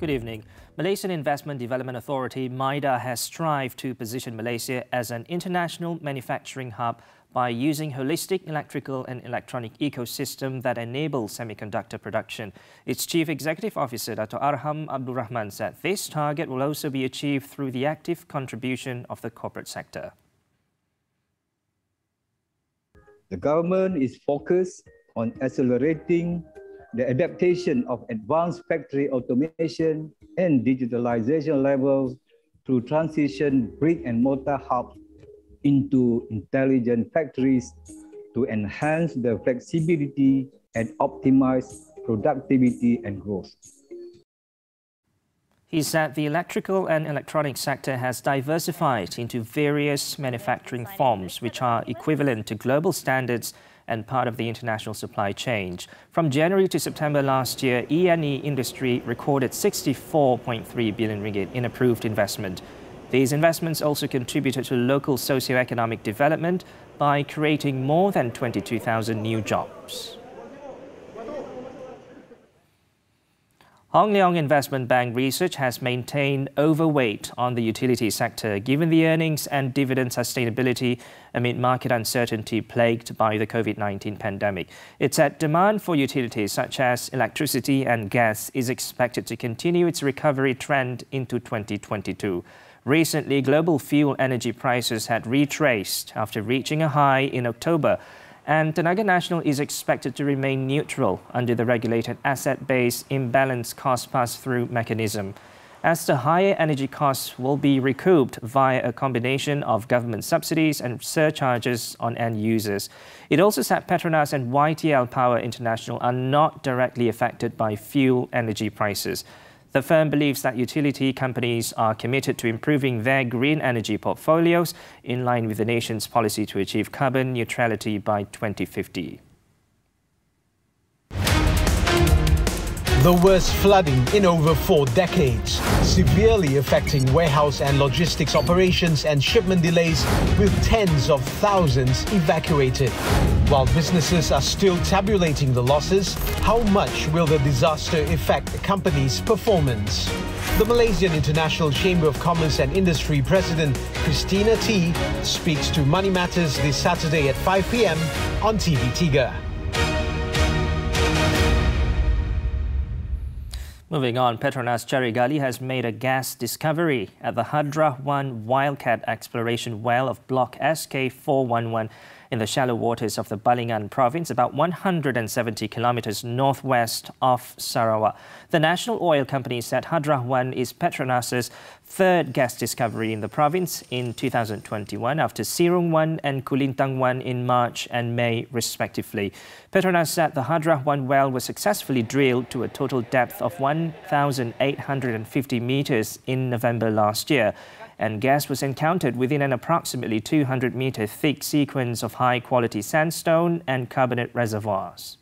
Good evening. Malaysian Investment Development Authority, MIDA, has strived to position Malaysia as an international manufacturing hub by using holistic electrical and electronic ecosystem that enables semiconductor production. Its Chief Executive Officer, Dr. Arham Abdul Rahman, said this target will also be achieved through the active contribution of the corporate sector. The government is focused on accelerating the adaptation of advanced factory automation and digitalization levels through transition brick and mortar hubs into intelligent factories to enhance the flexibility and optimize productivity and growth. He said the electrical and electronic sector has diversified into various manufacturing forms which are equivalent to global standards and part of the international supply chain. From January to September last year, E&E industry recorded 64.3 billion ringgit in approved investment. These investments also contributed to local socio-economic development by creating more than 22,000 new jobs. Hong Leong Investment Bank Research has maintained overweight on the utility sector given the earnings and dividend sustainability amid market uncertainty plagued by the COVID-19 pandemic. It said demand for utilities such as electricity and gas is expected to continue its recovery trend into 2022. Recently, global fuel energy prices had retraced after reaching a high in October, and Tenaga Nasional is expected to remain neutral under the regulated asset-based imbalance cost pass-through mechanism, as the higher energy costs will be recouped via a combination of government subsidies and surcharges on end users. It also said Petronas and YTL Power International are not directly affected by fuel energy prices. The firm believes that utility companies are committed to improving their green energy portfolios in line with the nation's policy to achieve carbon neutrality by 2050. The worst flooding in over 4 decades, severely affecting warehouse and logistics operations and shipment delays with tens of thousands evacuated. While businesses are still tabulating the losses, how much will the disaster affect the company's performance? The Malaysian International Chamber of Commerce and Industry President Christina T speaks to Money Matters this Saturday at 5 p.m. on TV3. Moving on, Petronas Carigali has made a gas discovery at the Hadra-1 Wildcat exploration well of Block SK411 in the shallow waters of the Balingian province, about 170 kilometers northwest of Sarawak. The national oil company said Hadra-1 is Petronas' third gas discovery in the province in 2021 after Sirung-1 and Kulintang-1 in March and May respectively. Petronas said the Hadra-1 well was successfully drilled to a total depth of 1,850 meters in November last year, and gas was encountered within an approximately 200-meter thick sequence of high-quality sandstone and carbonate reservoirs.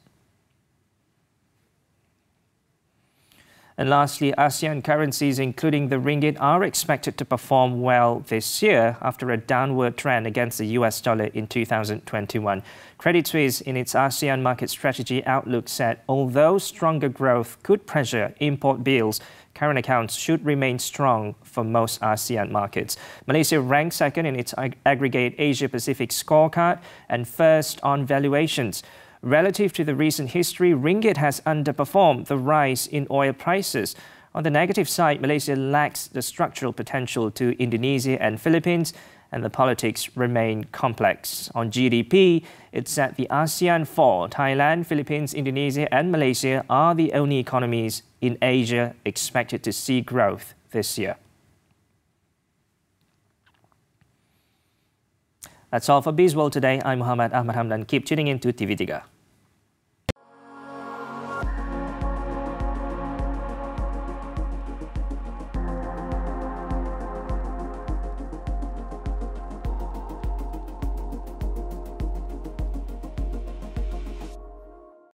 And lastly, ASEAN currencies, including the ringgit, are expected to perform well this year after a downward trend against the US dollar in 2021. Credit Suisse, in its ASEAN Market Strategy Outlook, said although stronger growth could pressure import bills, current accounts should remain strong for most ASEAN markets. Malaysia ranks second in its aggregate Asia-Pacific scorecard and first on valuations. Relative to the recent history, ringgit has underperformed the rise in oil prices. On the negative side, Malaysia lacks the structural potential to Indonesia and Philippines, and the politics remain complex. On GDP, it said the ASEAN 4, Thailand, Philippines, Indonesia and Malaysia are the only economies in Asia expected to see growth this year. That's all for Bizworld today. I'm Muhammed. Ahmad Hamdan. Keep tuning in to TV3.